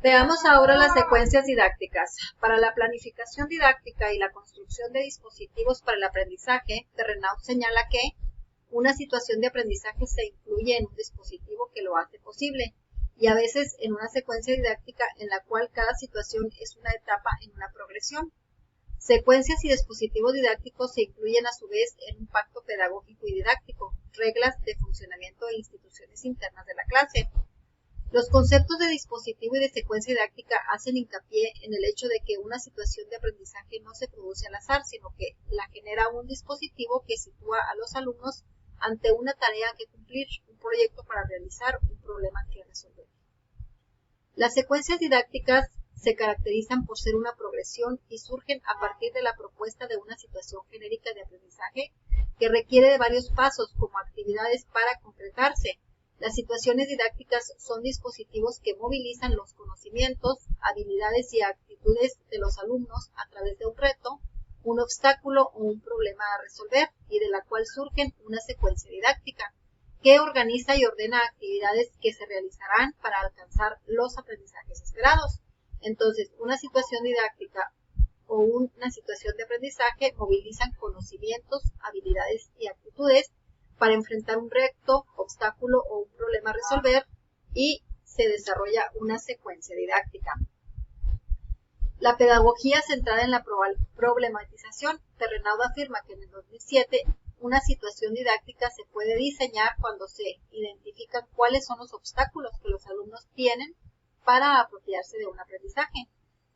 Veamos ahora las secuencias didácticas. Para la planificación didáctica y la construcción de dispositivos para el aprendizaje, Terrenaud señala que una situación de aprendizaje se incluye en un dispositivo que lo hace posible y a veces en una secuencia didáctica en la cual cada situación es una etapa en una progresión. Secuencias y dispositivos didácticos se incluyen a su vez en un pacto pedagógico y didáctico, reglas de funcionamiento e instituciones internas de la clase. Los conceptos de dispositivo y de secuencia didáctica hacen hincapié en el hecho de que una situación de aprendizaje no se produce al azar, sino que la genera un dispositivo que sitúa a los alumnos ante una tarea que cumplir, un proyecto para realizar, un problema que resolver. Las secuencias didácticas se caracterizan por ser una progresión y surgen a partir de la propuesta de una situación genérica de aprendizaje que requiere de varios pasos como actividades para concretarse. Las situaciones didácticas son dispositivos que movilizan los conocimientos, habilidades y actitudes de los alumnos a través de un reto, un obstáculo o un problema a resolver y de la cual surgen una secuencia didáctica que organiza y ordena actividades que se realizarán para alcanzar los aprendizajes esperados. Entonces, una situación didáctica o una situación de aprendizaje movilizan conocimientos, habilidades y actitudes para enfrentar un reto, obstáculo o un problema a resolver y se desarrolla una secuencia didáctica. La pedagogía centrada en la problematización. Terrenaud afirma que en el 2007 una situación didáctica se puede diseñar cuando se identifican cuáles son los obstáculos que los alumnos tienen para apropiarse de un aprendizaje.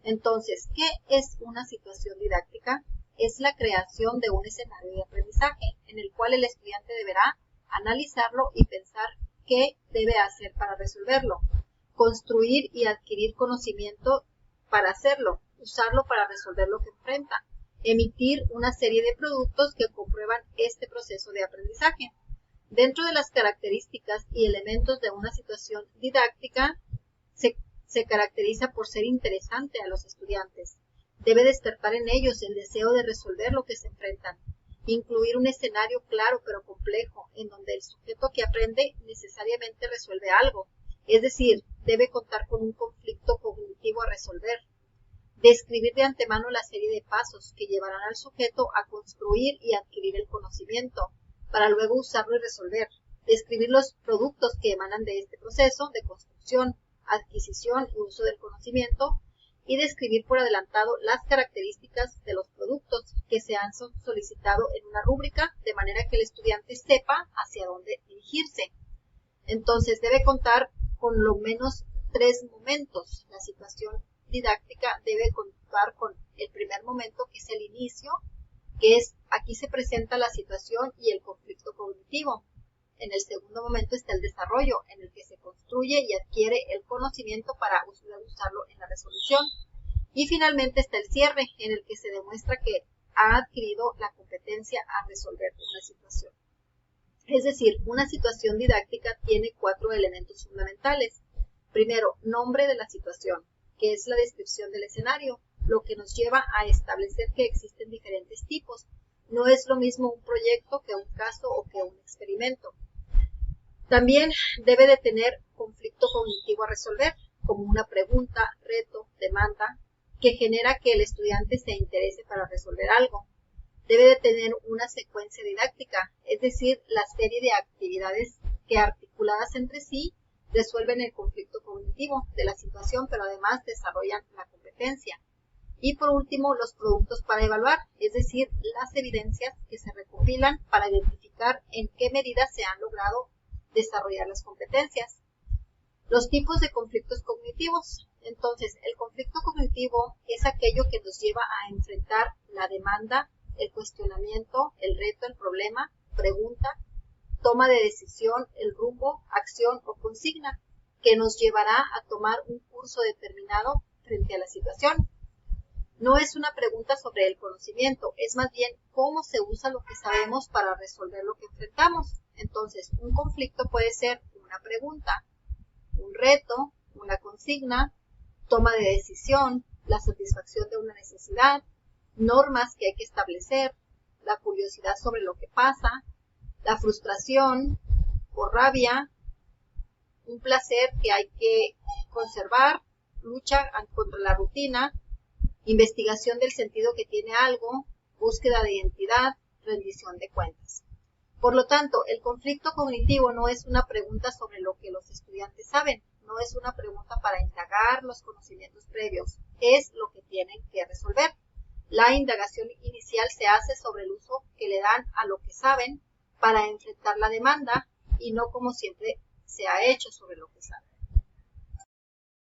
Entonces, ¿qué es una situación didáctica? Es la creación de un escenario de aprendizaje en el cual el estudiante deberá analizarlo y pensar qué debe hacer para resolverlo, construir y adquirir conocimiento para hacerlo, usarlo para resolver lo que enfrenta, emitir una serie de productos que comprueban este proceso de aprendizaje. Dentro de las características y elementos de una situación didáctica, se caracteriza por ser interesante a los estudiantes. Debe despertar en ellos el deseo de resolver lo que se enfrentan, incluir un escenario claro pero complejo, en donde el sujeto que aprende necesariamente resuelve algo, es decir, debe contar con un conflicto cognitivo a resolver. Describir de antemano la serie de pasos que llevarán al sujeto a construir y adquirir el conocimiento, para luego usarlo y resolver. Describir los productos que emanan de este proceso de construcción, adquisición y uso del conocimiento, y describir por adelantado las características de los productos que se han solicitado en una rúbrica, de manera que el estudiante sepa hacia dónde dirigirse. Entonces, debe contar con lo menos 3 momentos. La situación didáctica debe contar con el primer momento, que es el inicio, que es aquí se presenta la situación y el conflicto cognitivo. En el segundo momento está el desarrollo, en el que se construye y adquiere el conocimiento para usarlo en la resolución. Y finalmente está el cierre, en el que se demuestra que ha adquirido la competencia a resolver una situación. Es decir, una situación didáctica tiene 4 elementos fundamentales. Primero, nombre de la situación, que es la descripción del escenario, lo que nos lleva a establecer que existen diferentes tipos. No es lo mismo un proyecto que un caso o que un experimento. También debe de tener conflicto cognitivo a resolver, como una pregunta, reto, demanda, que genera que el estudiante se interese para resolver algo. Debe de tener una secuencia didáctica, es decir, la serie de actividades que articuladas entre sí resuelven el conflicto cognitivo de la situación, pero además desarrollan la competencia. Y por último, los productos para evaluar, es decir, las evidencias que se recopilan para identificar en qué medida se han logrado desarrollar las competencias. Los tipos de conflictos cognitivos. Entonces, el conflicto cognitivo es aquello que nos lleva a enfrentar la demanda, el cuestionamiento, el reto, el problema, pregunta, toma de decisión, el rumbo, acción o consigna, que nos llevará a tomar un curso determinado frente a la situación. No es una pregunta sobre el conocimiento, es más bien cómo se usa lo que sabemos para resolver lo que enfrentamos. Entonces, un conflicto puede ser una pregunta, un reto, una consigna, toma de decisión, la satisfacción de una necesidad, normas que hay que establecer, la curiosidad sobre lo que pasa, la frustración o rabia, un placer que hay que conservar, lucha contra la rutina, investigación del sentido que tiene algo, búsqueda de identidad, rendición de cuentas. Por lo tanto, el conflicto cognitivo no es una pregunta sobre lo que los estudiantes saben, no es una pregunta para indagar los conocimientos previos, es lo que tienen que resolver. La indagación inicial se hace sobre el uso que le dan a lo que saben para enfrentar la demanda y no como siempre se ha hecho sobre lo que saben.